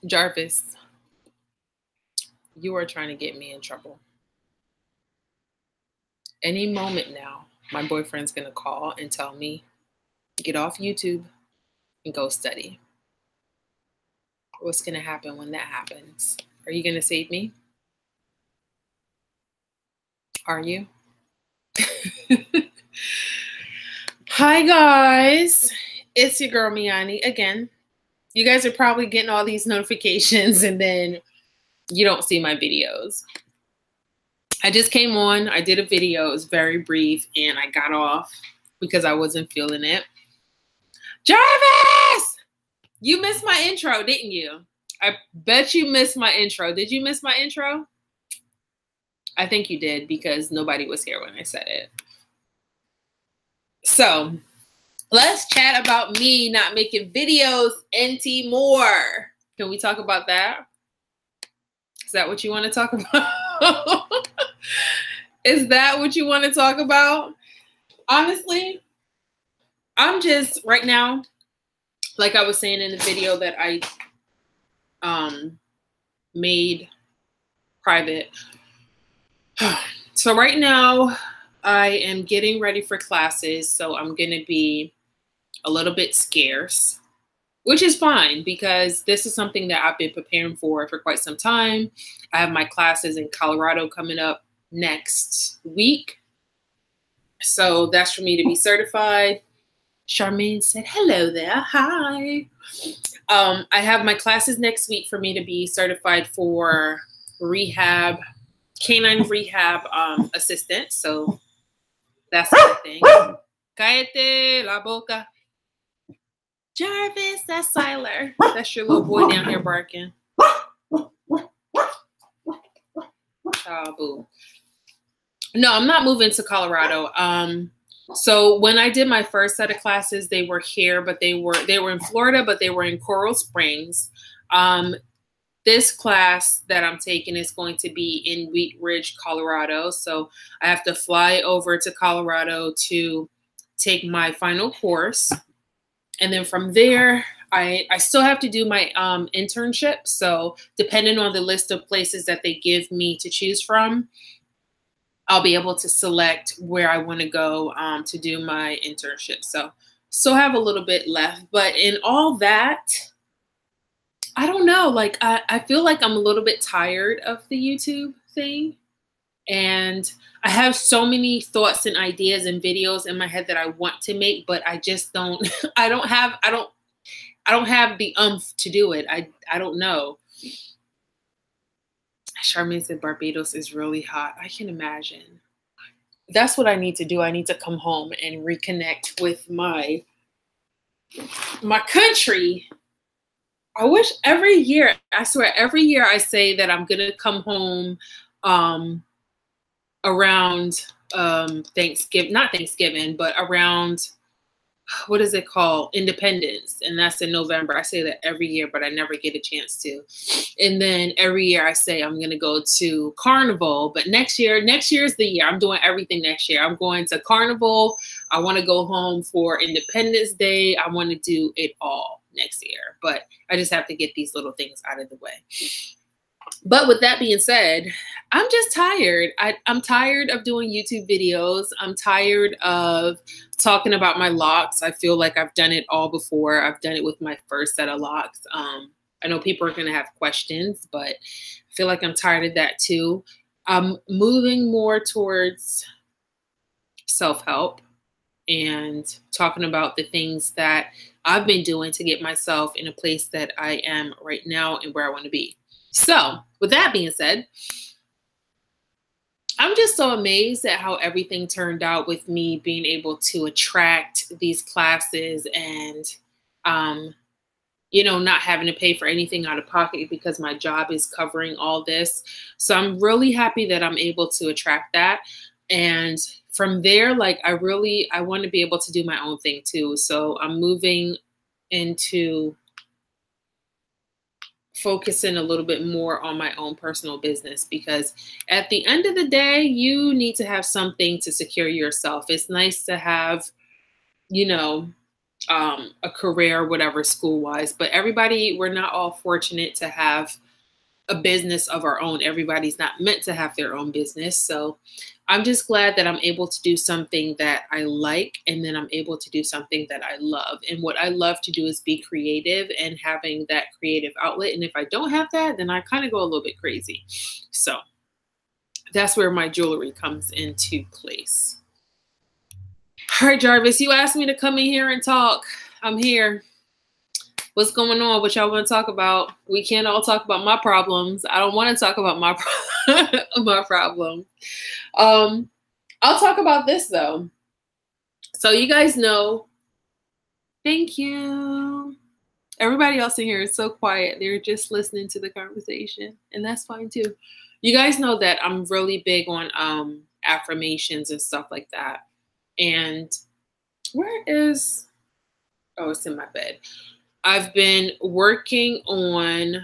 Jarvis, you are trying to get me in trouble. Any moment now, my boyfriend's going to call and tell me, get off YouTube and go study. What's going to happen when that happens? Are you going to save me? Are you? Hi, guys. It's your girl, Me-Anie, again. You guys are probably getting all these notifications and then you don't see my videos. I just came on. I did a video. It was very brief, and I got off because I wasn't feeling it. Jarvis! You missed my intro, didn't you? I bet you missed my intro. Did you miss my intro? I think you did because nobody was here when I said it. So let's chat about me not making videos anymore. Can we talk about that? Is that what you want to talk about? Is that what you want to talk about? Honestly, I'm just right now, like I was saying in the video that I made private. So right now I am getting ready for classes. So I'm going to be a little bit scarce, which is fine because this is something that I've been preparing for quite some time. I have my classes in Colorado coming up next week. So that's for me to be certified. Charmaine said, hello there. Hi. I have my classes next week for me to be certified for rehab, canine rehab assistant. So that's my thing. Cállate la boca. Jarvis, that's Siler. That's your little boy down here barking. Oh, boo. No, I'm not moving to Colorado. So when I did my first set of classes, they were here, but they were in Florida, but they were in Coral Springs. This class that I'm taking is going to be in Wheat Ridge, Colorado. So I have to fly over to Colorado to take my final course. And then from there, I still have to do my internship. So depending on the list of places that they give me to choose from, I'll be able to select where I want to go to do my internship. So still have a little bit left. But in all that, I don't know. Like, I feel like I'm a little bit tired of the YouTube thing. And I have so many thoughts and ideas and videos in my head that I want to make, but I just don't, I don't have the oomph to do it. I don't know. Charmaine said Barbados is really hot. I can imagine. That's what I need to do. I need to come home and reconnect with my country. I wish every year, I swear every year I say that I'm going to come home around Thanksgiving, not Thanksgiving, but around, what is it called? Independence. And that's in November. I say that every year, but I never get a chance to. And then every year I say I'm going to go to Carnival, but next year is the year. I'm doing everything next year. I'm going to Carnival. I want to go home for Independence Day. I want to do it all next year, but I just have to get these little things out of the way. But with that being said, I'm just tired. I'm tired of doing YouTube videos. I'm tired of talking about my locks. I feel like I've done it all before. I've done it with my first set of locks. I know people are going to have questions, but I feel like I'm tired of that too. I'm moving more towards self-help and talking about the things that I've been doing to get myself in a place that I am right now and where I want to be. So with that being said, I'm just so amazed at how everything turned out with me being able to attract these classes and, not having to pay for anything out of pocket because my job is covering all this. So I'm really happy that I'm able to attract that. And from there, like, I want to be able to do my own thing too. So I'm moving into focusing a little bit more on my own personal business, because at the end of the day, you need to have something to secure yourself. It's nice to have, a career, whatever, school wise. But everybody, we're not all fortunate to have a business of our own. Everybody's not meant to have their own business. So I'm just glad that I'm able to do something that I like, and then I'm able to do something that I love. And what I love to do is be creative and having that creative outlet. And if I don't have that, then I kind of go a little bit crazy. So that's where my jewelry comes into place. All right, Jarvis, you asked me to come in here and talk. I'm here. What's going on? What y'all want to talk about? We can't all talk about my problems. I don't want to talk about my my problem. I'll talk about this though. So you guys know, thank you. Everybody else in here is so quiet. They're just listening to the conversation, and that's fine too. You guys know that I'm really big on affirmations and stuff like that. And where is, oh, it's in my bed. I've been working on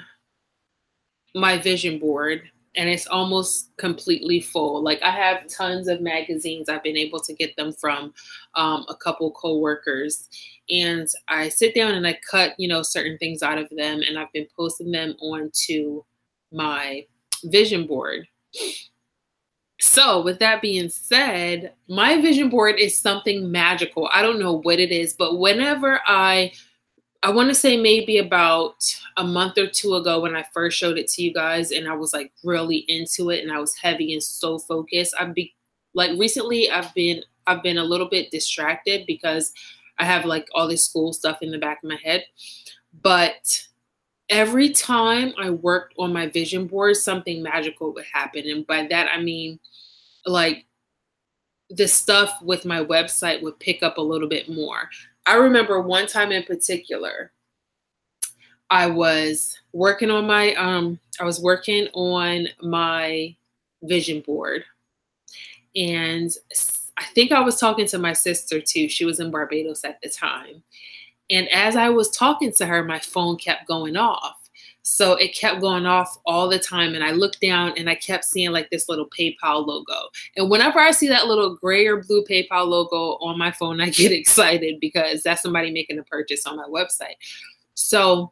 my vision board, and it's almost completely full. Like, I have tons of magazines. I've been able to get them from a couple coworkers, and I sit down and I cut, certain things out of them, and I've been posting them onto my vision board. So with that being said, my vision board is something magical. I don't know what it is, but whenever I want to say maybe about a month or two ago when I first showed it to you guys, and I was like really into it, and I was heavy and so focused. Recently I've been a little bit distracted because I have like all this school stuff in the back of my head. But every time I worked on my vision board, something magical would happen. And by that, I mean, like, the stuff with my website would pick up a little bit more. I remember one time in particular, I was working on my vision board, and I think I was talking to my sister too. She was in Barbados at the time. And as I was talking to her, my phone kept going off. So it kept going off all the time. And I looked down and I kept seeing like this little PayPal logo. And whenever I see that little gray or blue PayPal logo on my phone, I get excited because that's somebody making a purchase on my website. So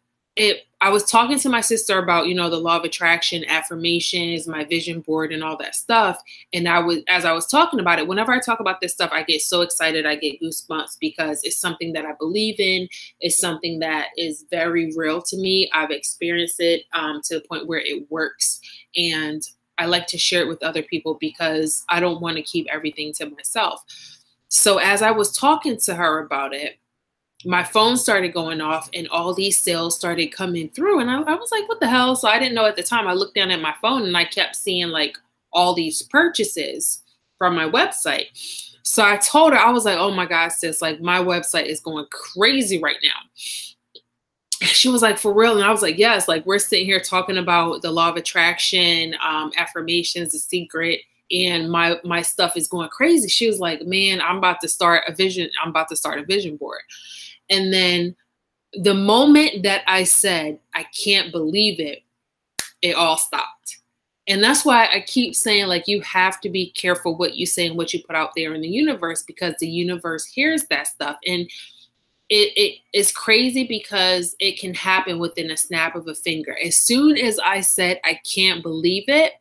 I was talking to my sister about, the law of attraction, affirmations, my vision board, and all that stuff. And as I was talking about it, whenever I talk about this stuff, I get so excited. I get goosebumps because it's something that I believe in. It's something that is very real to me. I've experienced it to the point where it works. And I like to share it with other people because I don't want to keep everything to myself. So as I was talking to her about it, my phone started going off and all these sales started coming through. And I was like, what the hell? So I didn't know at the time. I looked down at my phone and I kept seeing like all these purchases from my website. So I told her, I was like, oh my God, sis, like my website is going crazy right now. She was like, for real? And I was like, yes, like we're sitting here talking about the law of attraction, affirmations, the secret, and my stuff is going crazy. She was like, man, I'm about to start a vision board. And then the moment that I said, I can't believe it, it all stopped. And that's why I keep saying, like, you have to be careful what you say and what you put out there in the universe, because the universe hears that stuff. And it is crazy because it can happen within a snap of a finger. As soon as I said, I can't believe it,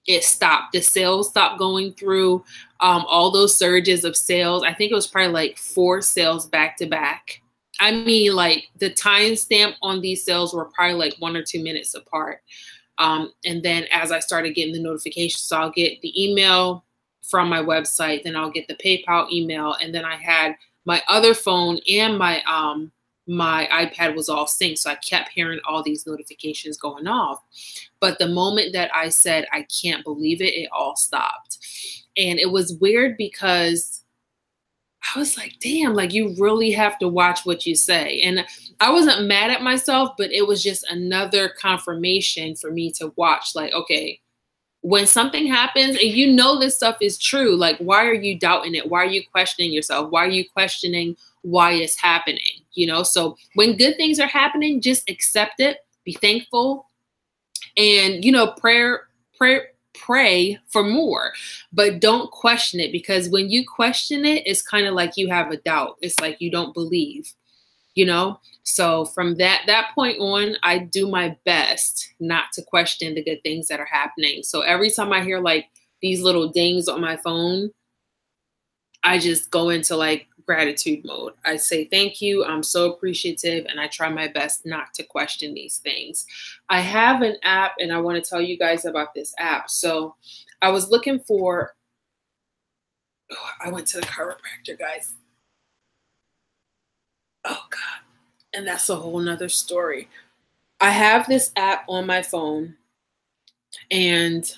it stopped. The sales stopped going through, all those surges of sales. I think it was probably like 4 sales back to back. I mean, like the timestamp on these sales were probably like 1 or 2 minutes apart. And then as I started getting the notifications, so I'll get the email from my website, then I'll get the PayPal email. And then I had my other phone and my iPad was all synced. So I kept hearing all these notifications going off. But the moment that I said, I can't believe it, it all stopped. And it was weird because I was like, damn, like you really have to watch what you say. And I wasn't mad at myself, but it was just another confirmation for me to watch. Like, okay, when something happens and this stuff is true, like, why are you doubting it? Why are you questioning yourself? Why are you questioning why it's happening? So when good things are happening, just accept it, be thankful. And, prayer pray for more, but don't question it, because when you question it, it's kind of like you have a doubt. It's like you don't believe, you know? So from that point on, I do my best not to question the good things that are happening. So every time I hear like these little dings on my phone, I just go into like gratitude mode. I say, thank you. I'm so appreciative. And I try my best not to question these things. I have an app and I want to tell you guys about this app. So I was looking for, I went to the chiropractor, guys. Oh God. And that's a whole nother story. I have this app on my phone and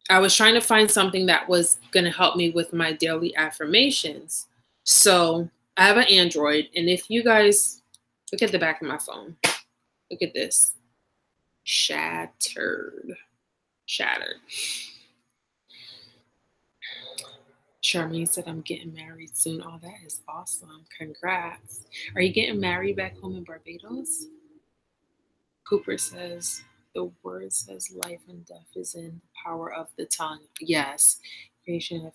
I was trying to find something that was going to help me with my daily affirmations. So I have an Android, and if you guys look at the back of my phone, look at this. Shattered. Charmaine said, I'm getting married soon. Oh, that is awesome. Congrats. Are you getting married back home in Barbados? Cooper says, the word says life and death is in the power of the tongue. Yes. Creation had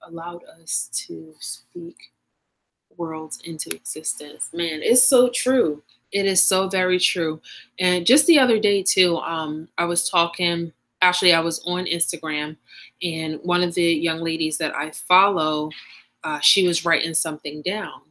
allowed us to speak worlds into existence. Man, it's so true. It is so very true. And just the other day too, I was on Instagram, and one of the young ladies that I follow, she was writing something down.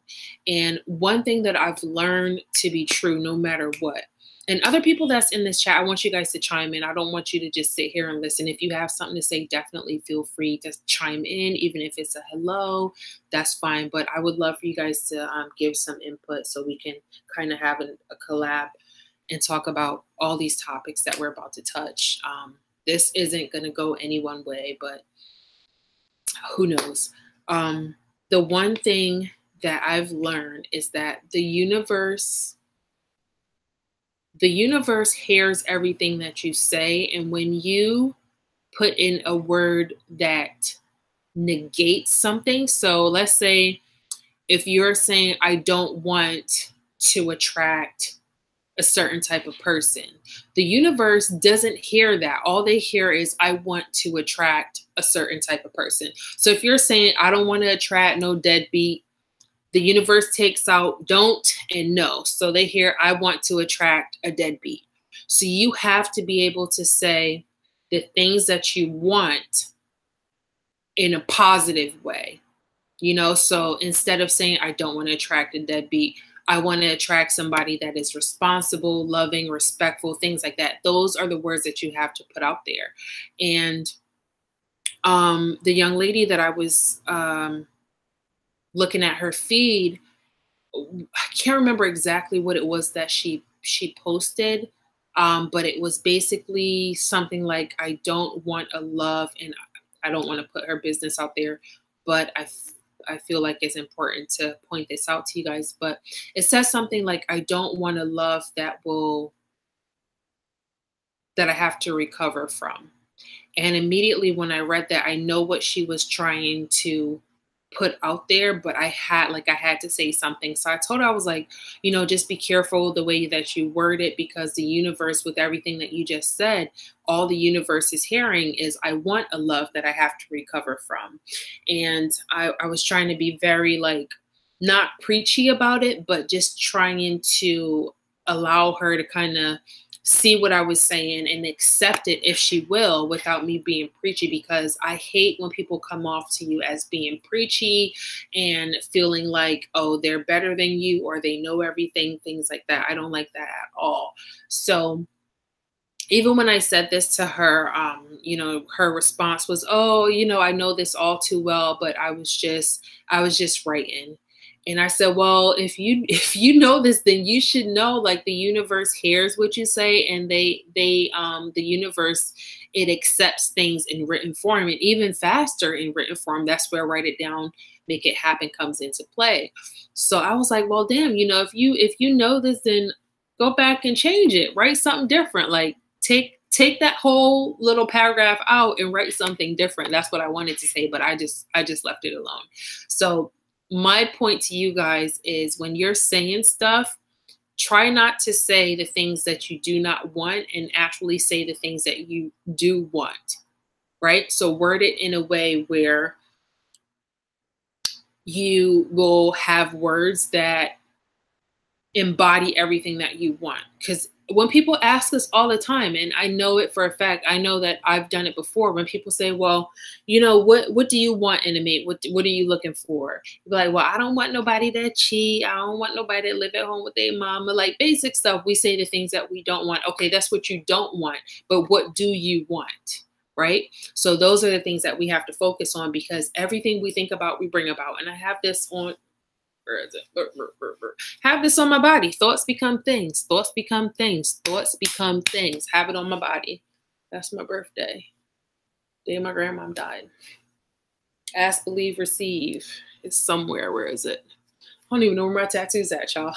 And one thing that I've learned to be true, no matter what, and other people that's in this chat, I want you guys to chime in. I don't want you to just sit here and listen. If you have something to say, definitely feel free to chime in, even if it's a hello, that's fine. But I would love for you guys to give some input so we can kind of have a collab and talk about all these topics that we're about to touch. This isn't going to go any one way, but who knows? The one thing that I've learned is that the universe hears everything that you say. And when you put in a word that negates something, so let's say if you're saying, I don't want to attract a certain type of person, the universe doesn't hear that. All they hear is, I want to attract a certain type of person. So if you're saying, I don't want to attract no deadbeat, the universe takes out don't and no. So they hear, I want to attract a deadbeat. So you have to be able to say the things that you want in a positive way, you know? So instead of saying, I don't want to attract a deadbeat, I want to attract somebody that is responsible, loving, respectful, things like that. Those are the words that you have to put out there. And the young lady that I was looking at her feed, I can't remember exactly what it was that she posted, but it was basically something like, I don't want a love, and I don't want to put her business out there, but I feel like it's important to point this out to you guys. But it says something like, I don't want a love that I have to recover from. And immediately when I read that, I know what she was trying to put out there, but I had to say something. So I told her, I was like, you know, just be careful the way that you word it, because the universe, with everything that you just said, all the universe is hearing is, I want a love that I have to recover from. And I was trying to be very not preachy about it, but just trying to allow her to kind of see what I was saying and accept it if she will, without me being preachy, because I hate when people come off to you as being preachy and feeling like, oh, they're better than you or they know everything, things like that. I don't like that at all. So even when I said this to her, you know, her response was, oh, you know, I know this all too well, but I was just writing. And I said, well, if you know this, then you should know, like, the universe hears what you say, and the universe, it accepts things in written form, and even faster in written form. That's where write it down, make it happen comes into play. So I was like, well, damn, you know, if you know this, then go back and change it, write something different. Like take that whole little paragraph out and write something different. That's what I wanted to say, but I just left it alone. So my point to you guys is, when you're saying stuff, try not to say the things that you do not want and actually say the things that you do want, right? So word it in a way where you will have words that embody everything that you want. Because when people ask us all the time, and I know it for a fact, I know that I've done it before, when people say, well, you know, what do you want in a mate? What are you looking for? You're like, well, I don't want nobody that cheat. I don't want nobody to live at home with their mama. Like basic stuff. We say the things that we don't want. Okay, that's what you don't want. But what do you want? Right? So those are the things that we have to focus on, because everything we think about, we bring about. And I have this on, where is it? Have this on my body. Thoughts become things. Thoughts become things. Thoughts become things. Have it on my body. That's my birthday. Day my grandmom died. Ask, believe, receive. It's somewhere. Where is it? I don't even know where my tattoo's at, y'all.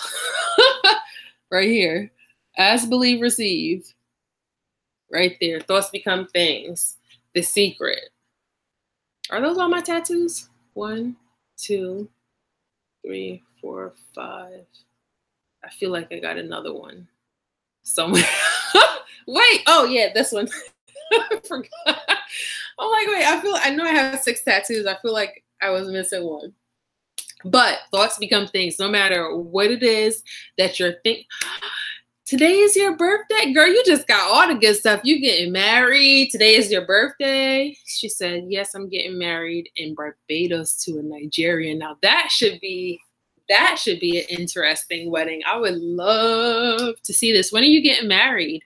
Right here. Ask, believe, receive. Right there. Thoughts become things. The secret. Are those all my tattoos? 1, 2, 3, 4, 5. I feel like I got another one somewhere. Wait. Oh yeah, this one. I forgot. I'm like, wait. I know I have 6 tattoos. I feel like I was missing one. But thoughts become things. No matter what it is that you're thinking. Today is your birthday, girl. You just got all the good stuff. You getting married. Today is your birthday. She said, yes, I'm getting married in Barbados to a Nigerian. Now that should be an interesting wedding. I would love to see this. When are you getting married?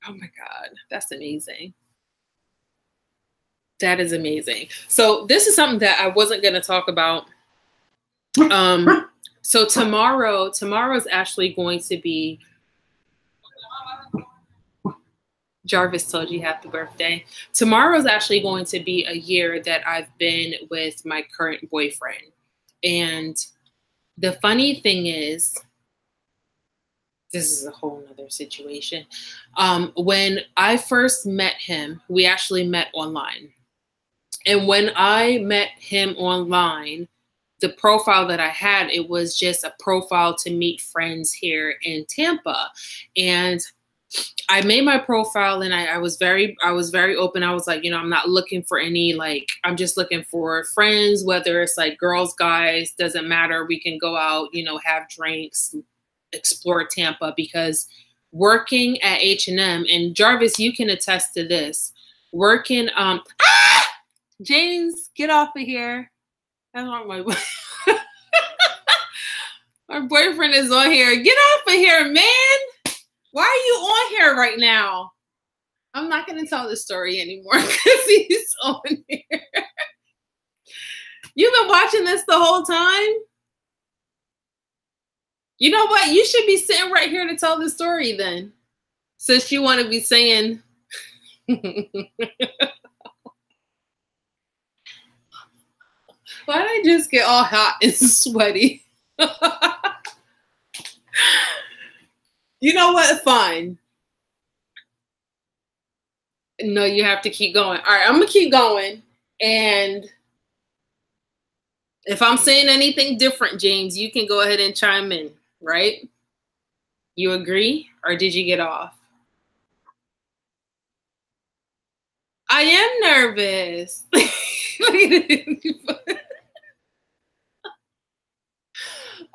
Oh my God, that's amazing. That is amazing. So this is something that I wasn't going to talk about. So tomorrow's actually going to be, Jarvis told you happy birthday. Tomorrow's actually going to be a year that I've been with my current boyfriend. And the funny thing is, this is a whole nother situation. When I first met him, we actually met online. And when I met him online, the profile that I had, it was just a profile to meet friends here in Tampa. And I made my profile and I was very open. I was like, you know, I'm not looking for any, like, I'm just looking for friends, whether it's like girls, guys, doesn't matter. We can go out, you know, have drinks, explore Tampa, because working at H&M, and Jarvis, you can attest to this, working, James, get off of here. That's not my boyfriend. My boyfriend is on here. Get off of here, man. Why are you on here right now? I'm not going to tell the story anymore because he's on here. You've been watching this the whole time? You know what? You should be sitting right here to tell the story then. Since you want to be saying... Why did I just get all hot and sweaty? You know what? Fine. No, you have to keep going. All right, I'm going to keep going. And if I'm saying anything different, James, you can go ahead and chime in, right? You agree? Or did you get off? I am nervous.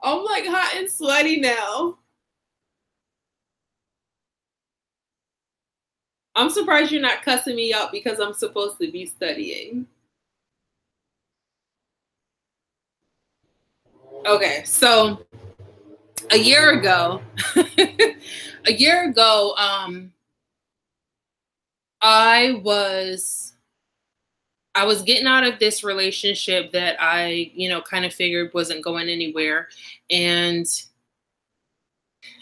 I'm like hot and sweaty now. I'm surprised you're not cussing me out because I'm supposed to be studying. Okay, so a year ago, I was getting out of this relationship that I, you know, kind of figured wasn't going anywhere. And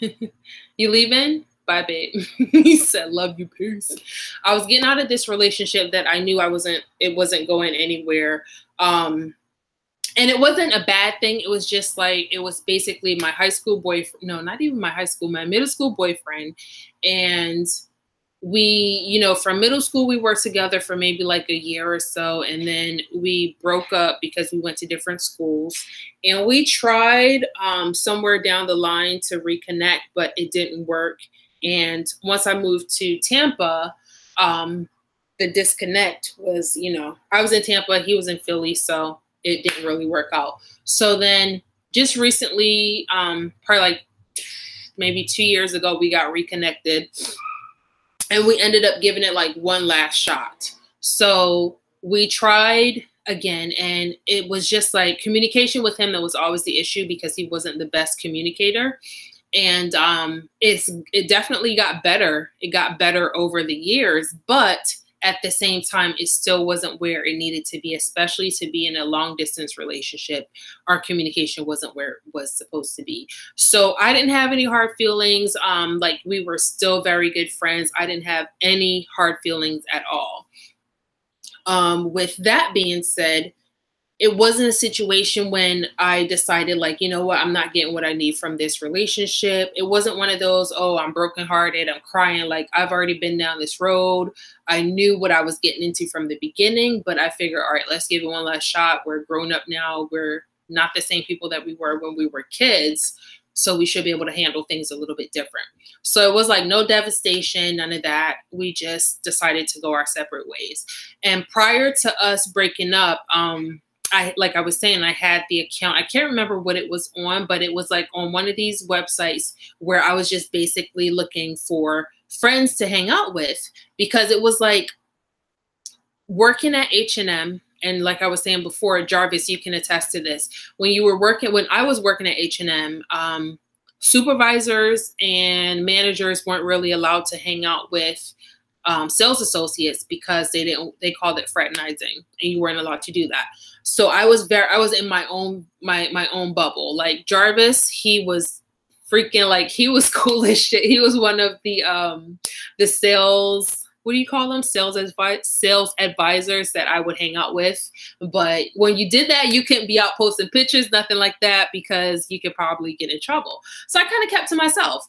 you leaving? Bye, babe. He said, love you, peace. I was getting out of this relationship that I knew it wasn't going anywhere. And it wasn't a bad thing. It was just like, it was basically my high school boyfriend. No, not even my high school, my middle school boyfriend. And we, you know, from middle school, we worked together for maybe like a year or so. And then we broke up because we went to different schools. And we tried somewhere down the line to reconnect, but it didn't work. And once I moved to Tampa, the disconnect was, you know, I was in Tampa, he was in Philly, so it didn't really work out. So then just recently, probably like maybe 2 years ago, we got reconnected. And we ended up giving it like one last shot. So we tried again, and it was just like communication with him that was always the issue because he wasn't the best communicator. And it definitely got better. It got better over the years, but at the same time, it still wasn't where it needed to be, especially to be in a long distance relationship. Our communication wasn't where it was supposed to be. So I didn't have any hard feelings. Like we were still very good friends. I didn't have any hard feelings at all. With that being said, it wasn't a situation when I decided like, you know what, I'm not getting what I need from this relationship. It wasn't one of those, oh, I'm brokenhearted, I'm crying. Like I've already been down this road. I knew what I was getting into from the beginning, but I figured, all right, let's give it one last shot. We're grown up now. We're not the same people that we were when we were kids. So we should be able to handle things a little bit different. So it was like no devastation, none of that. We just decided to go our separate ways. And prior to us breaking up, like I was saying, I had the account. I can't remember what it was on, but it was like on one of these websites where I was just basically looking for friends to hang out with, because it was like working at H&M. And like I was saying before, Jarvis, you can attest to this. When I was working at H&M, supervisors and managers weren't really allowed to hang out with sales associates because they called it fraternizing, and you weren't allowed to do that. So I was in my own bubble. Like Jarvis, he was freaking, like, he was cool as shit. He was one of the sales, what do you call them? Sales advisors that I would hang out with. But when you did that, you couldn't be out posting pictures, nothing like that, because you could probably get in trouble. So I kind of kept to myself.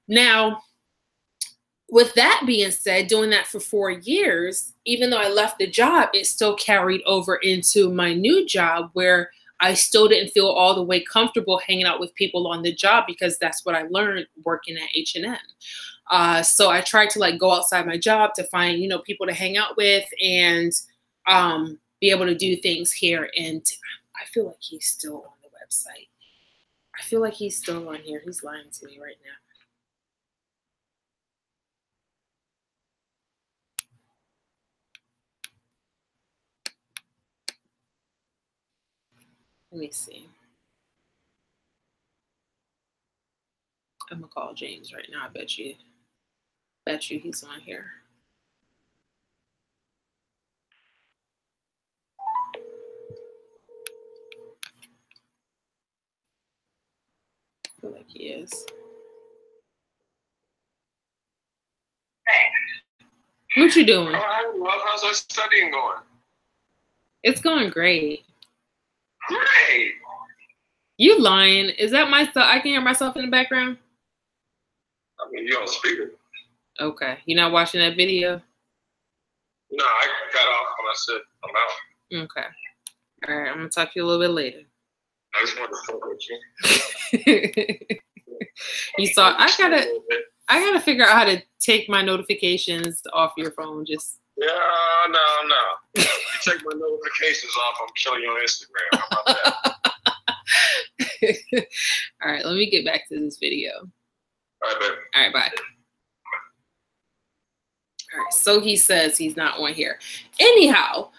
Now, with that being said, doing that for 4 years, even though I left the job, it still carried over into my new job, where I still didn't feel all the way comfortable hanging out with people on the job, because that's what I learned working at H&M. So I tried to like go outside my job to find, you know, people to hang out with and be able to do things here. And I feel like he's still on the website. I feel like he's still on here. He's lying to me right now. Let me see. I'm gonna call James right now. I bet you he's on here. I feel like he is. What you doing? How's that studying going? It's going great. Great. You lying? Is that myself? I can hear myself in the background. I mean, you're on speaker. Okay. You're not watching that video? No, I got off when I said I'm out. Okay. All right. I'm gonna talk to you a little bit later. I just wanted to fuck with you. You saw? I gotta figure out how to take my notifications off your phone. Just. Yeah, no. You take my notifications off, I'm killing you on Instagram. How about that? All right, let me get back to this video. All right, babe. All right, bye. All right, so he says he's not on here. Anyhow,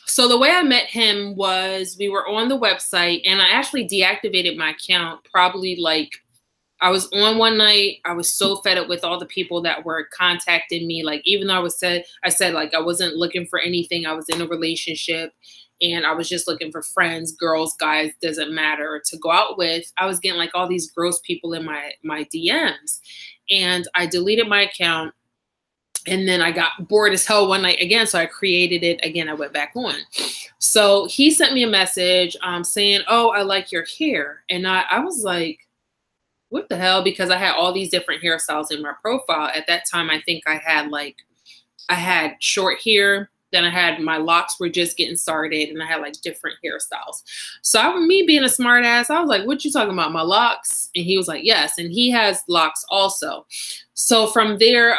so the way I met him was we were on the website, and I actually deactivated my account probably like, I was on one night. I was so fed up with all the people that were contacting me. Like, even though I said like I wasn't looking for anything. I was in a relationship and I was just looking for friends, girls, guys, doesn't matter, to go out with. I was getting like all these gross people in my DMs, and I deleted my account. And then I got bored as hell one night again. So I created it again. I went back on. So he sent me a message saying, oh, I like your hair. And I was like, what the hell? Because I had all these different hairstyles in my profile. At that time, I think I had short hair. Then I had my locks were just getting started, and I had like different hairstyles. So me being a smart ass, I was like, what you talking about, my locks? And he was like, yes. And he has locks also. So from there,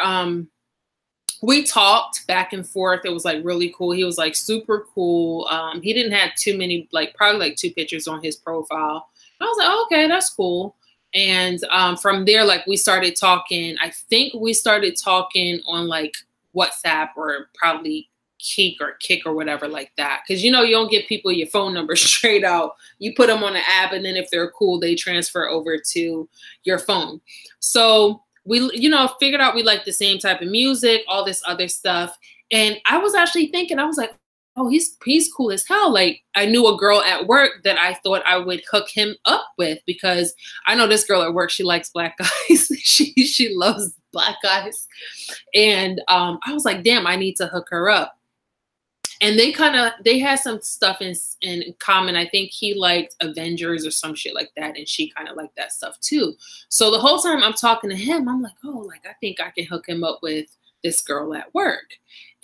we talked back and forth. It was like really cool. He was like super cool. He didn't have too many, like probably like 2 pictures on his profile. I was like, oh, okay, that's cool. And from there, like we started talking. I think we started talking on like WhatsApp or probably Kick or whatever like that. Because, you know, you don't give people your phone number straight out. You put them on an app, and then if they're cool, they transfer over to your phone. So we, you know, figured out we like the same type of music, all this other stuff. And I was actually thinking, I was like, oh, he's cool as hell. Like, I knew a girl at work that I thought I would hook him up with, because I know this girl at work, she likes black guys. she loves black guys. And I was like, damn, I need to hook her up. And they had some stuff in common. I think he liked Avengers or some shit like that, and she kind of liked that stuff too. So the whole time I'm talking to him, I'm like, oh, like I think I can hook him up with this girl at work.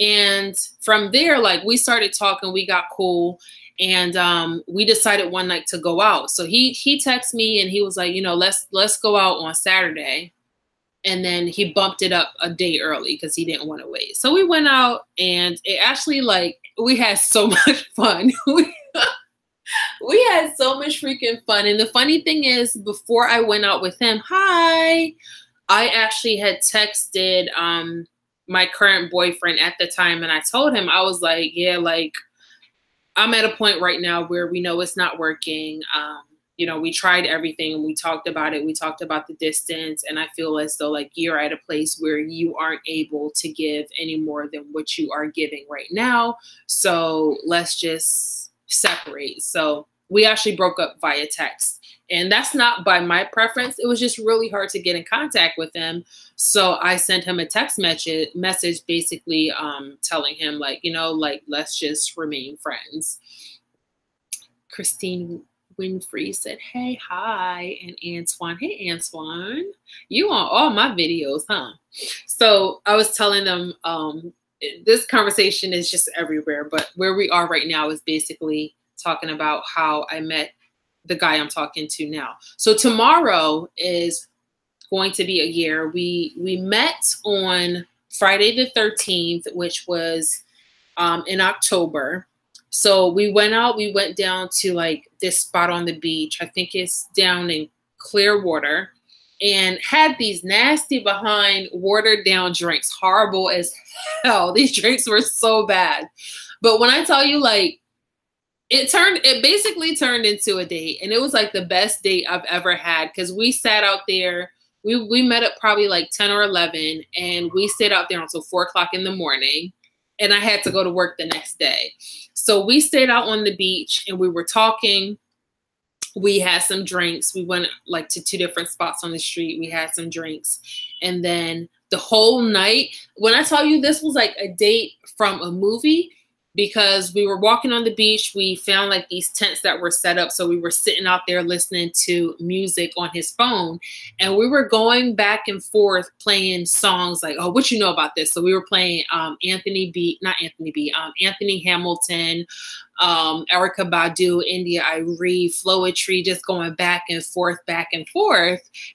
And from there, like we started talking, we got cool, and we decided one night to go out. So he texted me and he was like, you know, let's go out on Saturday. And then he bumped it up a day early because he didn't want to wait. So we went out, and it actually, like, we had so much fun. We had so much freaking fun. And the funny thing is, before I went out with him, I actually had texted my current boyfriend at the time. And I told him, I was like, yeah, like, I'm at a point right now where we know it's not working. You know, we tried everything and we talked about it. We talked about the distance, and I feel as though like you're at a place where you aren't able to give any more than what you are giving right now. So let's just separate. So we actually broke up via text, and that's not by my preference. It was just really hard to get in contact with him. So I sent him a text message basically telling him like, you know, like, let's just remain friends. Christine Winfrey said, hey, hi. And Antoine, hey, Antoine, you on all my videos, huh? So I was telling them this conversation is just everywhere, but where we are right now is basically talking about how I met the guy I'm talking to now. So tomorrow is going to be a year. We met on Friday the 13th, which was in October. So we went out, we went down to like this spot on the beach. I think it's down in Clearwater, and had these nasty behind watered down drinks. Horrible as hell. These drinks were so bad. But when I tell you, like, it basically turned into a date, and it was like the best date I've ever had, because we sat out there. We met up probably like 10 or 11, and we stayed out there until 4 o'clock in the morning. And I had to go to work the next day. So we stayed out on the beach and we were talking. We had some drinks. We went like to 2 different spots on the street. We had some drinks. And then the whole night, when I tell you this was like a date from a movie, because we were walking on the beach, we found like these tents that were set up. So we were sitting out there listening to music on his phone, and we were going back and forth playing songs like, oh, what you know about this? So we were playing Anthony Hamilton, Erykah Badu, India Irie, Floetry, just going back and forth,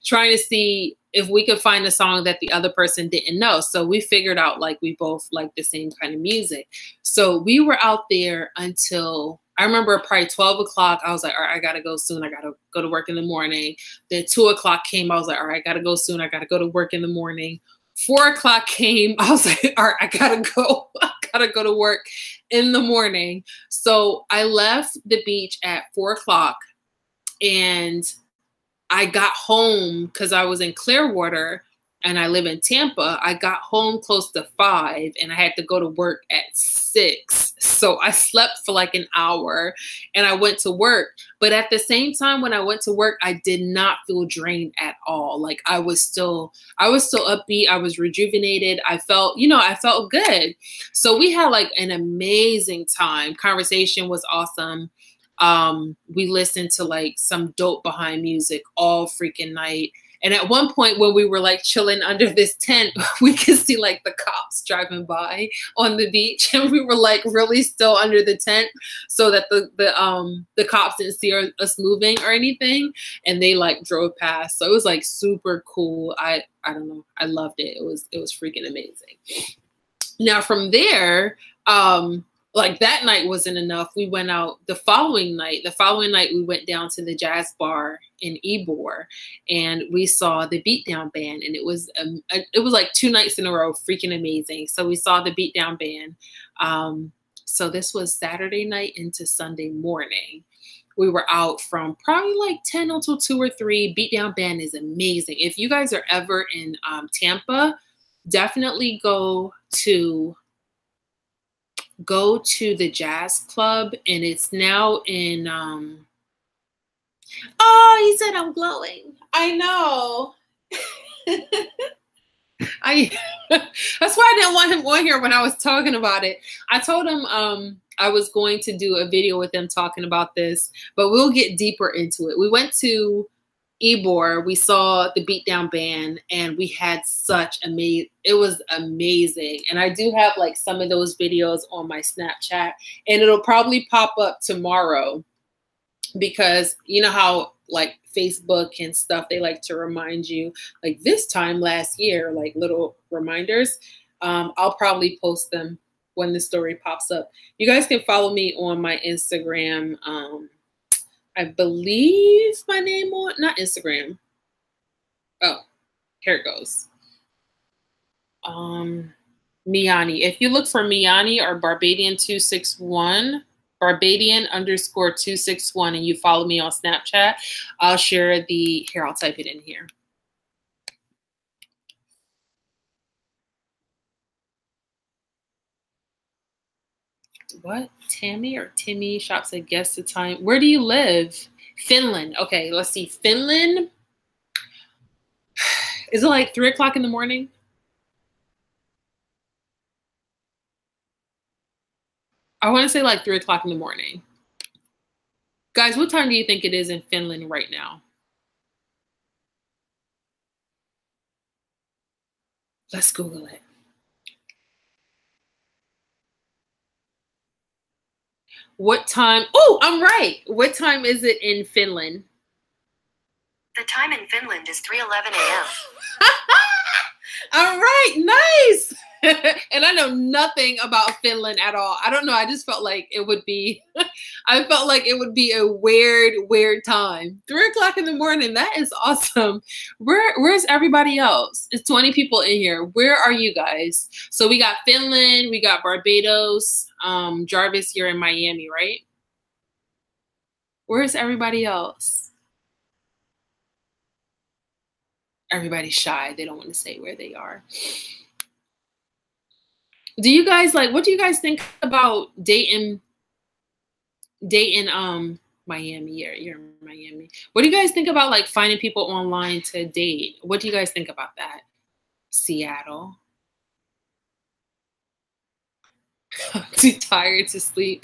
trying to see if we could find a song that the other person didn't know. So we figured out like we both like the same kind of music. So we were out there until, I remember probably 12 o'clock. I was like, all right, I got to go soon. I got to go to work in the morning. Then 2 o'clock came. I was like, all right, I got to go soon. I got to go to work in the morning. 4 o'clock came. I was like, all right, I got to go. I got to go to work in the morning. So I left the beach at 4 o'clock, and I got home because I was in Clearwater and I live in Tampa. I got home close to 5 and I had to go to work at 6. So I slept for like an hour and I went to work. But at the same time, when I went to work, I did not feel drained at all. Like I was still upbeat. I was rejuvenated. I felt good. So we had like an amazing time. Conversation was awesome. We listened to like some dope behind music all freaking night. And at one point when we were like chilling under this tent, we could see like the cops driving by on the beach, and we were like really still under the tent so that the cops didn't see us moving or anything, and they like drove past. So it was like super cool. I don't know. I loved it. It was freaking amazing. Now from there, like that night wasn't enough. We went out the following night. The following night, we went down to the jazz bar in Ybor, and we saw the Beatdown Band. And it was like 2 nights in a row, freaking amazing. So we saw the Beatdown Band. So this was Saturday night into Sunday morning. We were out from probably like 10 until 2 or 3. Beatdown Band is amazing. If you guys are ever in Tampa, definitely go to the jazz club, and it's now in oh, he said I'm glowing. I know. That's why I didn't want him on here when I was talking about it. I told him I was going to do a video with him talking about this, but we'll get deeper into it. We went to Ybor, we saw the Beatdown Band, and we had it was amazing. And I do have like some of those videos on my Snapchat, and it'll probably pop up tomorrow, because you know how like Facebook and stuff, they like to remind you like this time last year, like little reminders. I'll probably post them when the story pops up. You guys can follow me on my Instagram. I believe my name on, not Instagram. Oh, here it goes. Me-Anie. If you look for Me-Anie or Barbadian261, Barbadian_261, and you follow me on Snapchat, I'll share here, I'll type it in here. What? Tammy or Timmy shops at guess the time. Where do you live? Finland. Okay, let's see. Finland. Is it like 3 o'clock in the morning? I want to say like 3 o'clock in the morning. Guys, what time do you think it is in Finland right now? Let's Google it. What time? Oh, I'm right. What time is it in Finland? The time in Finland is 3:11 a.m. All right, nice. And I know nothing about Finland at all. I don't know. I just felt like it would be, I felt like it would be a weird time. 3 o'clock in the morning. That is awesome. Where's everybody else? It's 20 people in here. Where are you guys? So we got Finland, we got Barbados, Jarvis, you're in Miami, right? Where's everybody else? Everybody's shy. They don't want to say where they are. Do you guys what do you guys think about dating Miami? You're in Miami. What do you guys think about like finding people online to date? What do you guys think about that? Seattle. Too tired to sleep.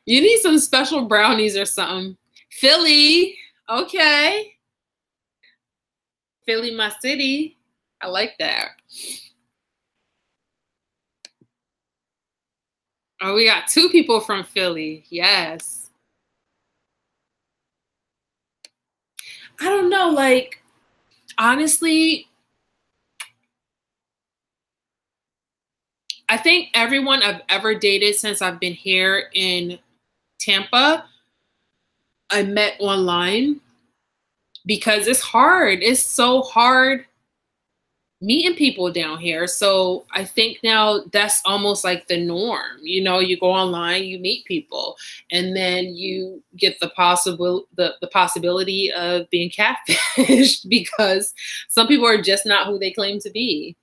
You need some special brownies or something. Philly. Okay. Philly, my city. I like that. Oh, we got 2 people from Philly. Yes. I don't know. Like, honestly, I think everyone I've ever dated since I've been here in Tampa, I met online, because it's hard. It's so hard meeting people down here. So I think now that's almost like the norm. You know, you go online, you meet people, and then you get the possibility of being catfished because some people are just not who they claim to be.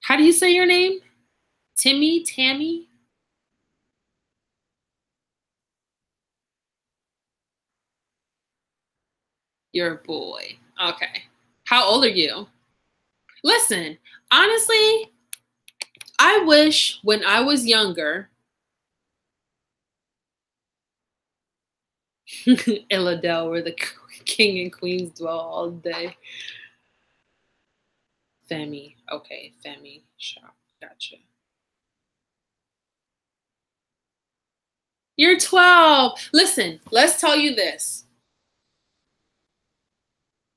How do you say your name? Timmy? Tammy? You're a boy. Okay. How old are you? Listen, honestly, I wish when I was younger, Illadel, where the king and queens dwell all day. Femi. Okay, Femi. Shop. Gotcha. You're 12. Listen, let's tell you this.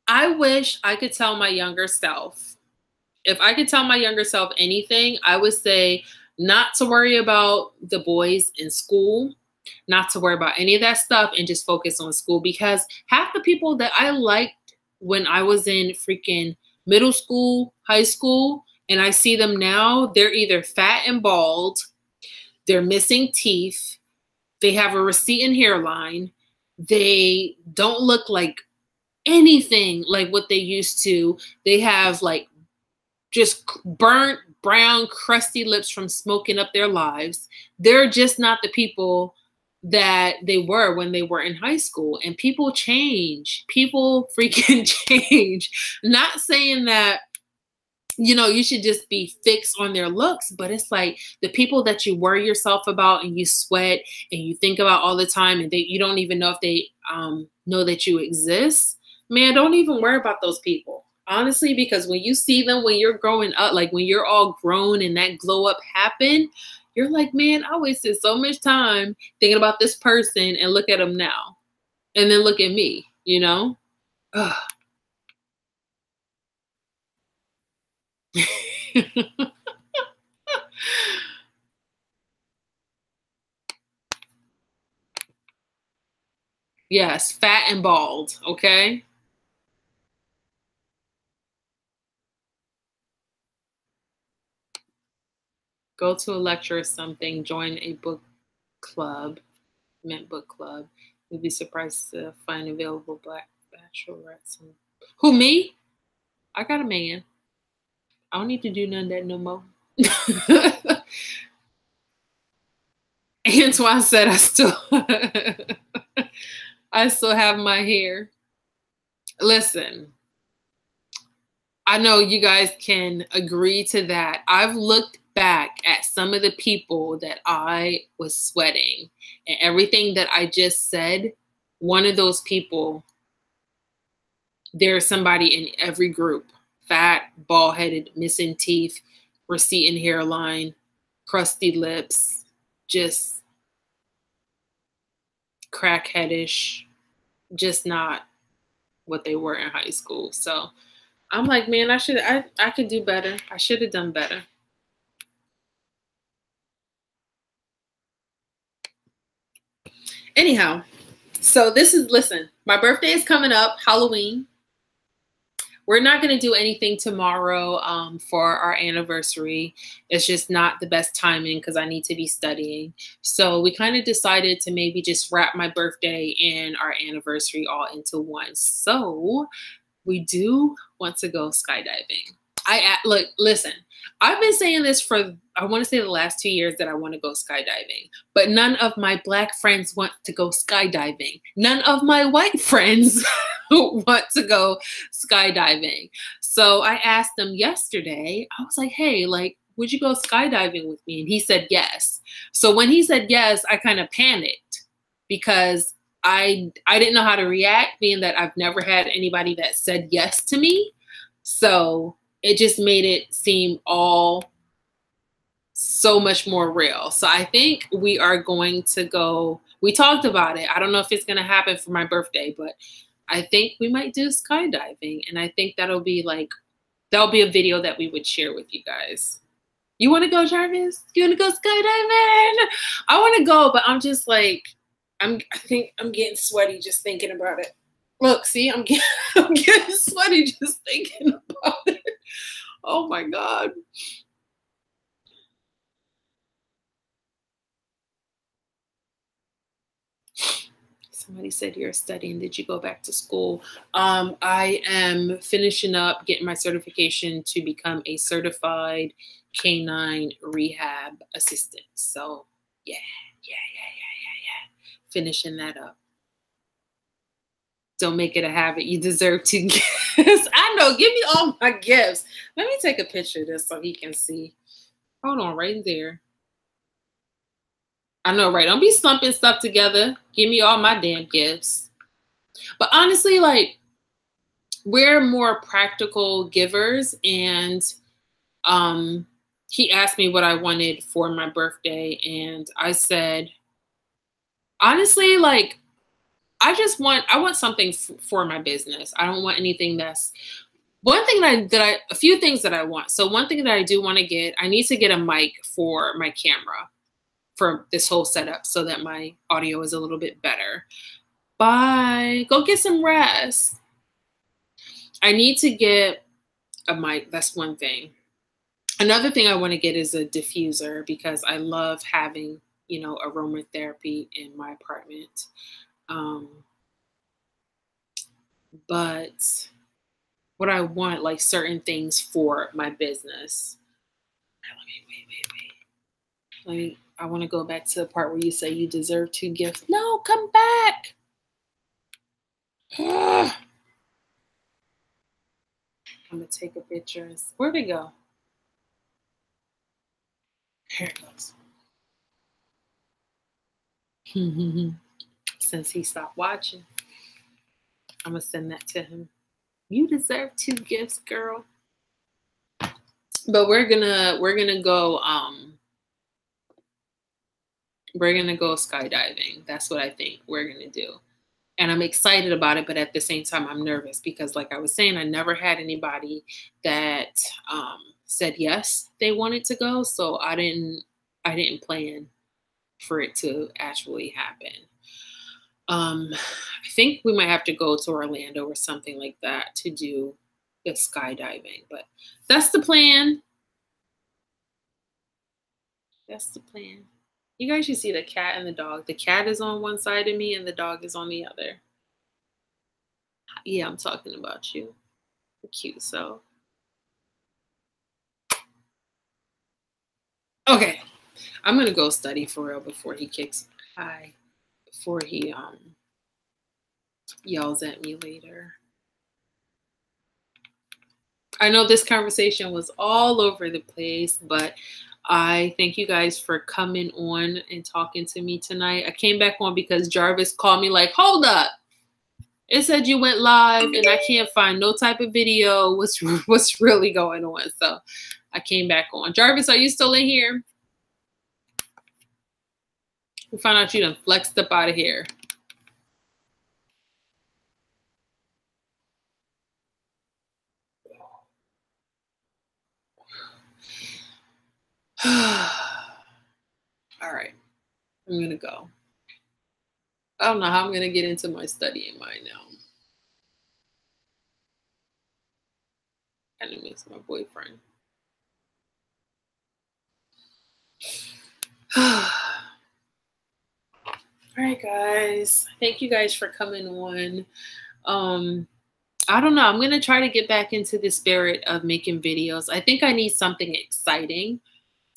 I wish I could tell my younger self. If I could tell my younger self anything, I would say not to worry about the boys in school, not to worry about any of that stuff, and just focus on school, because half the people that I liked when I was in freaking middle school, high school, and I see them now, they're either fat and bald, they're missing teeth, they have a receding hairline, they don't look like anything like what they used to. They have like just burnt, brown, crusty lips from smoking up their lives. They're just not the people that they were when they were in high school. And people change. People freaking change. Not saying that, you know, you should just be fixed on their looks, but it's like the people that you worry yourself about and you sweat and you think about all the time, and you don't even know if they know that you exist. Man, don't even worry about those people. Honestly, because when you see them, when you're growing up, like when you're all grown and that glow up happened, you're like, man, I wasted so much time thinking about this person, and look at them now. And then look at me, you know? Ugh. Yes, fat and bald, okay? Go to a lecture or something, join a book club, mint book club. You'll be surprised to find available black bachelorettes. Who, me? I got a man. I don't need to do none of that no more. Antoine said I still have my hair. Listen, I know you guys can agree to that. I've looked back at some of the people that I was sweating, and everything that I just said, one of those people, there's somebody in every group. Fat, bald-headed, missing teeth, receding hairline, crusty lips, just crackheadish, just not what they were in high school. So I'm like, man, I could do better. I should have done better. Anyhow, so listen, my birthday is coming up, Halloween. We're not going to do anything tomorrow for our anniversary. It's just not the best timing because I need to be studying. So we kind of decided to maybe just wrap my birthday and our anniversary all into one. So we do want to go skydiving. Look, listen, I've been saying this for, I want to say the last 2 years that I want to go skydiving, but none of my Black friends want to go skydiving. None of my white friends want to go skydiving. So I asked them yesterday, I was like, hey, like, would you go skydiving with me? And he said yes. So when he said yes, I kind of panicked because I didn't know how to react, being that I've never had anybody that said yes to me. So it just made it seem all so much more real. So I think we are going to go. We talked about it. I don't know if it's going to happen for my birthday, but I think we might do skydiving. And I think that'll be a video that we would share with you guys. You want to go, Jarvis? You want to go skydiving? I want to go, but I'm just like, I think I'm getting sweaty just thinking about it. Look, see, I'm getting sweaty just thinking about it. Oh my God. Somebody said you're studying. Did you go back to school? I am finishing up getting my certification to become a certified canine rehab assistant. So yeah. Finishing that up. Don't make it a habit. You deserve 2 gifts. I know. Give me all my gifts. Let me take a picture of this so he can see. Hold on, right there. I know, right? Don't be slumping stuff together. Give me all my damn gifts. But honestly, like, we're more practical givers, and he asked me what I wanted for my birthday, and I said, honestly, like, I want something for my business. I don't want anything that's a few things that I want. So one thing that I do want to get, I need to get a mic for my camera for this whole setup so that my audio is a little bit better. Bye. Go get some rest. I need to get a mic. That's one thing. Another thing I want to get is a diffuser because I love having, you know, aromatherapy in my apartment. But what I want, like certain things for my business. I want to go back to the part where you say you deserve 2 gifts. No, come back. Ugh. I'm going to take a picture. Where'd it go? Here it goes. Since he stopped watching, I'm going to send that to him. You deserve 2 gifts, girl. But we're gonna go skydiving. That's what I think we're gonna do. And I'm excited about it, but at the same time I'm nervous because, like I was saying, I never had anybody that said yes they wanted to go. So I didn't plan for it to actually happen. I think we might have to go to Orlando or something like that to do the skydiving, but that's the plan. That's the plan. You guys should see the cat and the dog. The cat is on one side of me and the dog is on the other. Yeah, I'm talking about you. Cute, so. Okay. I'm going to go study for real before he before he yells at me later. I know this conversation was all over the place, but I thank you guys for coming on and talking to me tonight. I came back on because Jarvis called me like, hold up. It said you went live and I can't find no type of video. What's really going on? So I came back on. Jarvis, are you still in here? We found out you done flexed up out of here. All right, I'm gonna go. I don't know how I'm gonna get into my studying mind now. I kind of miss my boyfriend. All right, guys. Thank you guys for coming on. I don't know. I'm gonna try to get back into the spirit of making videos. I think I need something exciting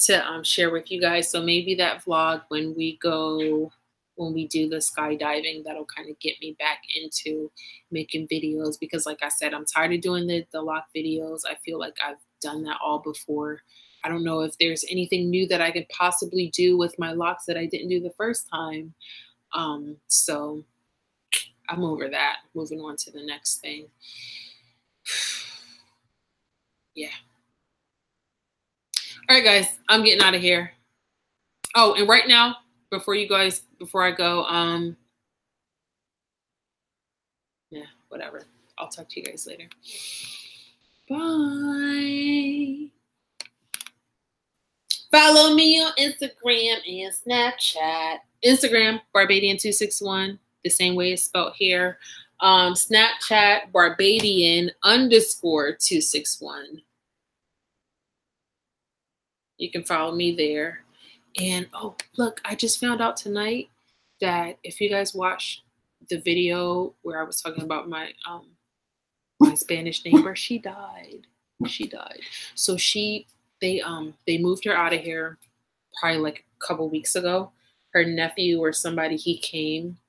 to share with you guys. So maybe that vlog when we do the skydiving, that'll kind of get me back into making videos because like I said, I'm tired of doing the lock videos. I feel like I've done that all before. I don't know if there's anything new that I could possibly do with my locks that I didn't do the first time. So I'm over that. Moving on to the next thing. Yeah. All right, guys, I'm getting out of here. Oh, and right now, before I go, yeah, whatever. I'll talk to you guys later. Bye. Follow me on Instagram and Snapchat. Instagram, Barbadian261, the same way it's spelled here. Snapchat, Barbadian_261. You can follow me there. And oh, look, I just found out tonight that if you guys watch the video where I was talking about my my Spanish neighbor, she died. She died. So they moved her out of here probably like a couple weeks ago. Her nephew or somebody, he came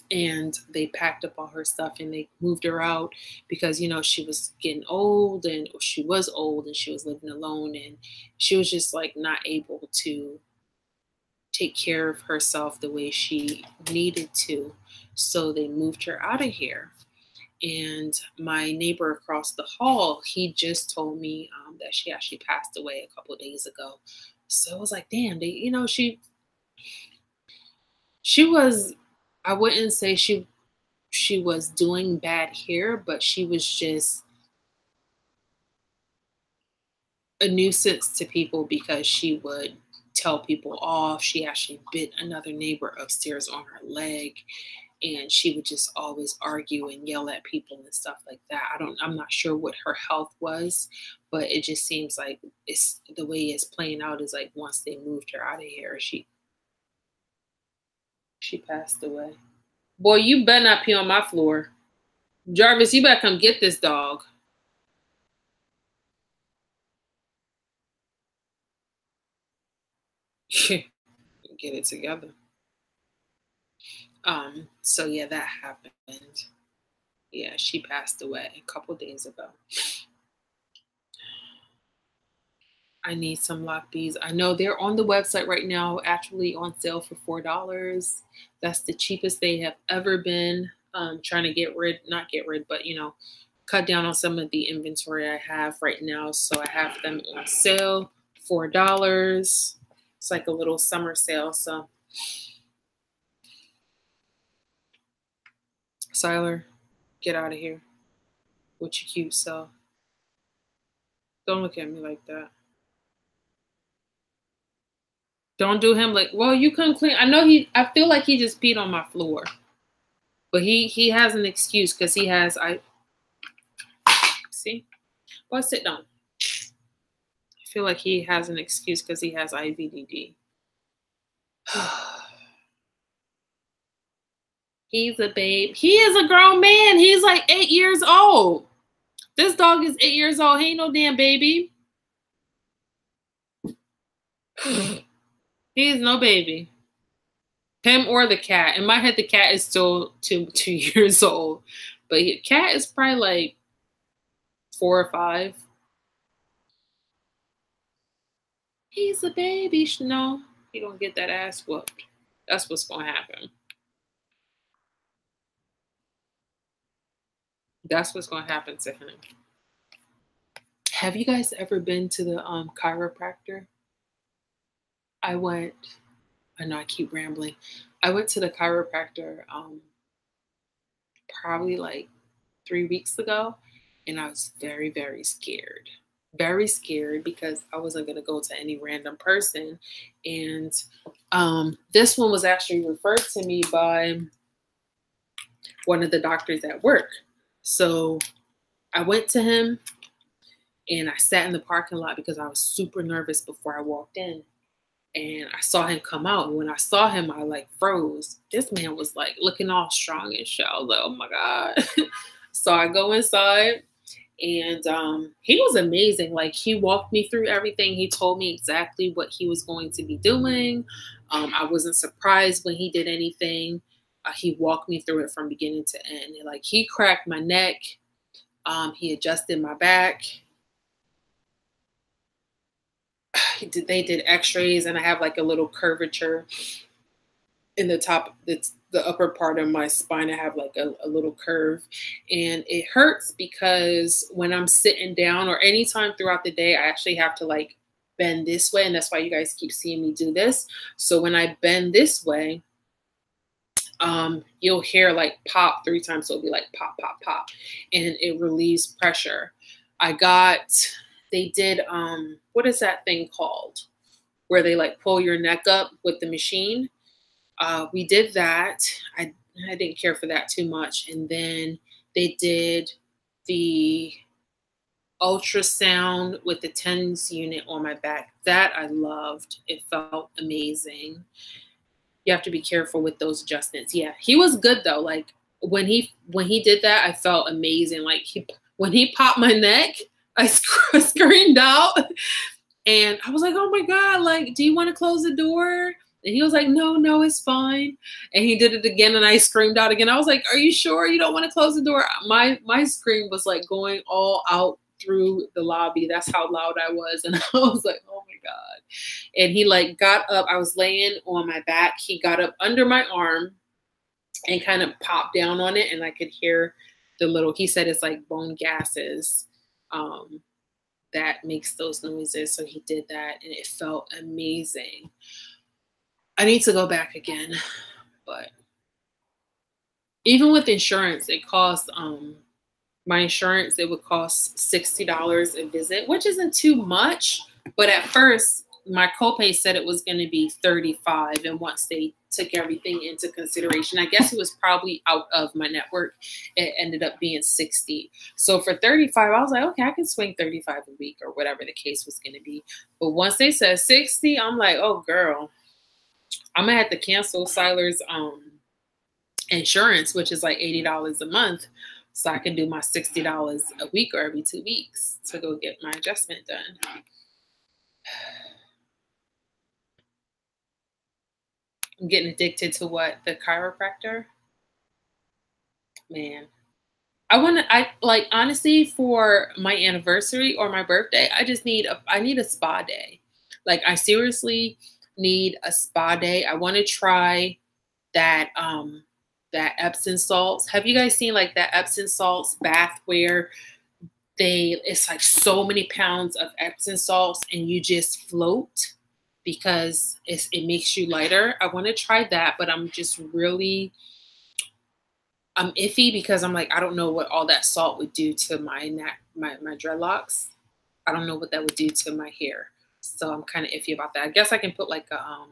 and they packed up all her stuff and they moved her out because, you know, she was getting old and she was old and she was living alone and she was just like not able to take care of herself the way she needed to. So they moved her out of here. And my neighbor across the hall, he just told me that she actually passed away a couple of days ago. So I was like, damn, she was, I wouldn't say she was doing bad here, but she was just a nuisance to people because she would tell people off. She actually bit another neighbor upstairs on her leg, and she would just always argue and yell at people and stuff like that. I'm not sure what her health was, but it just seems like it's the way it's playing out is like once they moved her out of here, she passed away. Boy, you better not pee on my floor. Jarvis, you better come get this dog. Get it together. So yeah, that happened. Yeah, she passed away a couple days ago. I need some lock bees. I know they're on the website right now, actually on sale for $4. That's the cheapest they have ever been. Trying to not get rid, but cut down on some of the inventory I have right now. So I have them on sale, $4. It's like a little summer sale. So Siler, get out of here with your cute self. Don't look at me like that. Don't do him like, well, you couldn't clean. I feel like he just peed on my floor. But he has an excuse because he has, see? Well, sit down. I feel like he has an excuse because he has IVDD. He's a babe. He is a grown man. He's like 8 years old. This dog is 8 years old. He ain't no damn baby. He's no baby. Him or the cat. In my head, the cat is still two years old. But the cat is probably like 4 or 5. He's a baby. No, he gonna get that ass whooped. That's what's gonna happen. That's what's gonna happen to him. Have you guys ever been to the chiropractor? I know I keep rambling. I went to the chiropractor probably like 3 weeks ago, and I was very, very scared. Very scared because I wasn't going to go to any random person. And this one was actually referred to me by one of the doctors at work. So I went to him and I sat in the parking lot because I was super nervous before I walked in. And I saw him come out. And when I saw him, I like froze. This man was like looking all strong and shit. I was like, oh my God. So I go inside. And he was amazing. Like, he walked me through everything. He told me exactly what he was going to be doing. I wasn't surprised when he did anything. He walked me through it from beginning to end. And, like, he cracked my neck. He adjusted my back. They did x-rays, and I have like a little curvature in the top. It's the upper part of my spine. I have like a little curve, and it hurts because when I'm sitting down or anytime throughout the day, I actually have to like bend this way. And that's why you guys keep seeing me do this. So when I bend this way, you'll hear like pop 3 times. So it'll be like pop, pop, pop, and it relieves pressure. They did, what is that thing called? Where they like pull your neck up with the machine. We did that. I didn't care for that too much. And then they did the ultrasound with the TENS unit on my back. That I loved. It felt amazing. You have to be careful with those adjustments. Yeah, he was good though. Like when he did that, I felt amazing. Like when he popped my neck, I screamed out, and I was like, oh my God, like, do you want to close the door? And he was like, no, it's fine. And he did it again, and I screamed out again. I was like, are you sure you don't want to close the door? My scream was like going all out through the lobby. That's how loud I was. And I was like, oh my God. And he like got up. I was laying on my back. He got up under my arm and kind of popped down on it. And I could hear the little, he said it's like bone gases that makes those noises. So he did that and it felt amazing. I need to go back again, but even with insurance, it costs, my insurance, it would cost $60 a visit, which isn't too much. But at first, my copay said it was going to be $35. And once they took everything into consideration, I guess it was probably out of my network. It ended up being $60. So for $35, I was like, okay, I can swing $35 a week or whatever the case was going to be. But once they said $60, I'm like, oh, girl, I'm going to have to cancel Siler's insurance, which is like $80 a month. So I can do my $60 a week or every 2 weeks to go get my adjustment done. I'm getting addicted to what? The chiropractor? Man. I like, honestly, for my anniversary or my birthday, I just need a spa day. Like, I seriously need a spa day. I want to try that, that Epsom salts. Have you guys seen like that Epsom salts bath where it's like so many pounds of Epsom salts and you just float because it makes you lighter? I want to try that, but I'm just really, I'm iffy because I'm like, I don't know what all that salt would do to my dreadlocks. I don't know what that would do to my hair. So I'm kind of iffy about that. I guess I can put like a,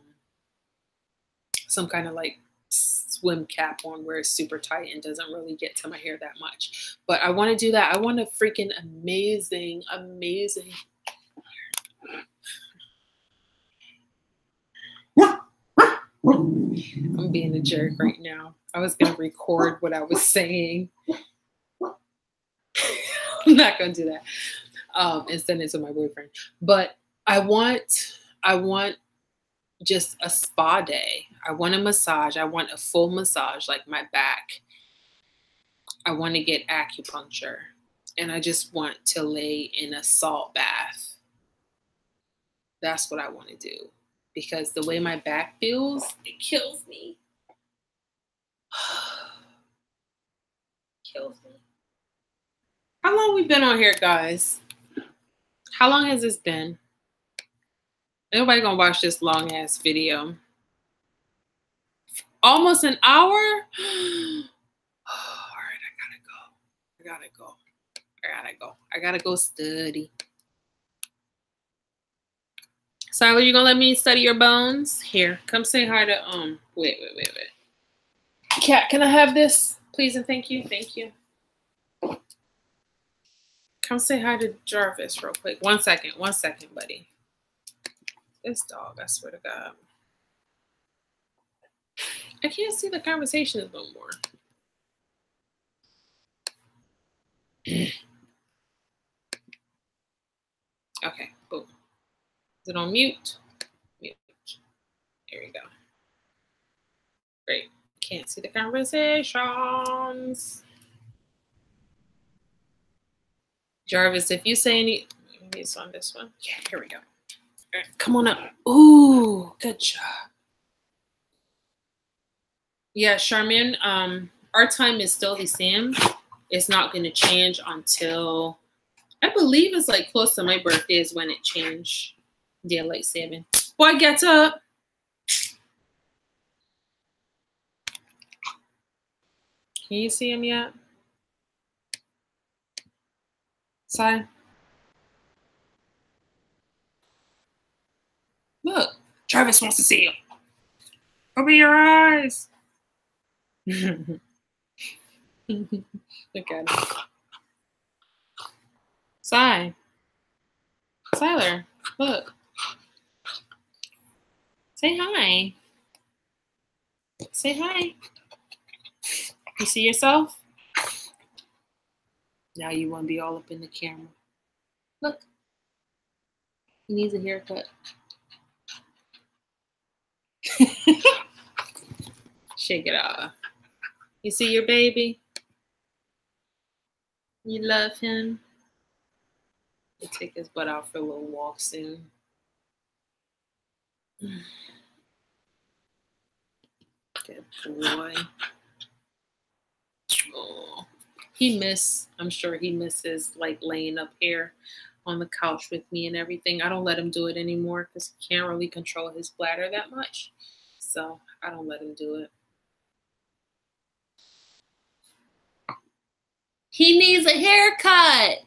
some kind of like swim cap on where it's super tight and doesn't really get to my hair that much. But I want to do that. I want a freaking amazing, amazing. I'm being a jerk right now. I was going to record what I was saying. I'm not going to do that and send it to my boyfriend. But I want just a spa day. I want a massage. I want a full massage, like my back. I want to get acupuncture. And I just want to lay in a salt bath. That's what I want to do. Because the way my back feels, it kills me. Kills me. How long we been on here, guys? How long has this been? Nobody gonna watch this long ass video. Almost an hour? All right, I gotta go study. Siler, you gonna let me study your bones? Here, come say hi to wait. Cat, can I have this? Please and thank you. Thank you. Come say hi to Jarvis real quick. 1 second, buddy. This dog, I swear to God. I can't see the conversations no more. Okay, boom. Is it on mute? Mute. There we go. Great. Can't see the conversations. Jarvis, if you say any, maybe it's on this one. Yeah, here we go. All right, come on up. Ooh, good job. Yeah, Charmin, our time is still the same. It's not going to change until, I believe it's like close to my birthday is when it changed. Daylight saving. Boy, get up. Can you see him yet? Sai? Look, Travis wants to see you. Open your eyes. Look at him. Sai. Siler, look. Say hi. Say hi. You see yourself? Now you want to be all up in the camera. Look. He needs a haircut. Shake it off. You see your baby? You love him? He'll take his butt out for a little walk soon. Good boy. Oh, I'm sure he misses like laying up here on the couch with me and everything. I don't let him do it anymore because he can't really control his bladder that much. So I don't let him do it. He needs a haircut.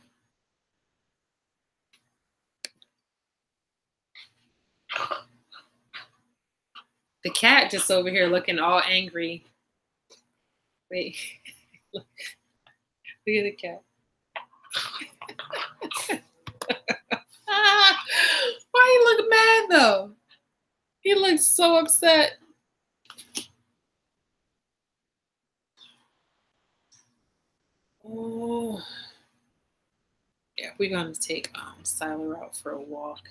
The cat just over here looking all angry. Wait. Look at the cat. Why he look mad though? He looks so upset. Oh. Yeah, we're gonna take Siler out for a walk.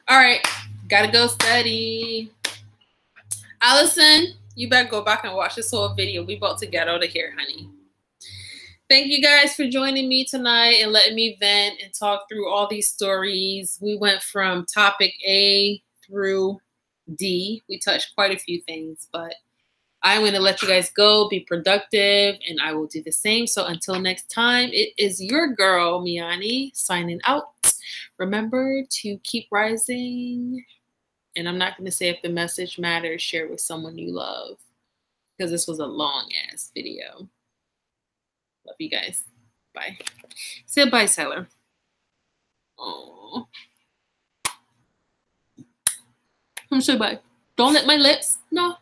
All right, gotta go study. Allison, you better go back and watch this whole video. We about to get out of here, honey. Thank you guys for joining me tonight and letting me vent and talk through all these stories. We went from topic A through D. We touched quite a few things, but I'm going to let you guys go, be productive, and I will do the same. So until next time, it is your girl, Me-Anie, signing out. Remember to keep rising. And I'm not going to say if the message matters, share it with someone you love. Because this was a long-ass video. Love you guys. Bye. Say bye, Siler. Oh. Say bye. Don't lick my lips. No.